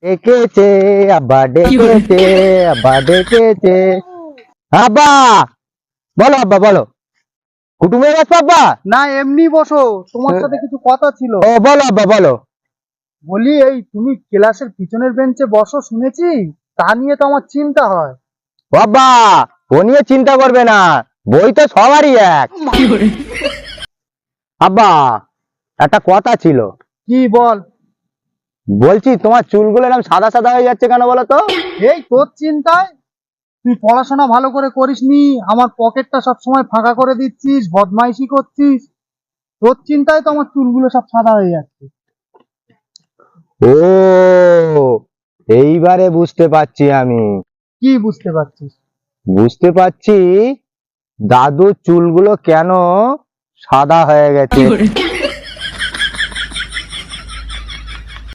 ডেকেছে আব্বা ডেকেছে আব্বা ডেকেছে। আব্বা বলো, আব্বা বলো। কুটুমে গেছো আব্বা? না, এমনি বসো, তোমার সাথে কিছু কথা ছিল। ও বলো আব্বা বলো। বলি, এই তুমি ক্লাসের পিছনের বেঞ্চে বসো শুনেছি, তা নিয়ে তো আমার চিন্তা হয়। বাবা ও নিয়ে চিন্তা করবে না, বই তো সবারই এক। আব্বা একটা কথা ছিল। কি বল? বলছি তোমার চুলগুলো এরকম সাদা সাদা হয়ে যাচ্ছে কেন বলো তো? এই তোর চিন্তায়, তুই পড়াশোনা ভালো করে করিসনি, আমার পকেটটা সব সময় ফাঁকা করে দিচ্ছিস, বদমাইশি করছিস, তোর চিন্তায় তো আমার চুলগুলো সব সাদা হয়ে যাচ্ছে। ও এইবারে বুঝতে পারছি আমি। কি বুঝতে পারছিস? বুঝতে পারছি দাদুর চুলগুলো কেন সাদা হয়ে গেছে।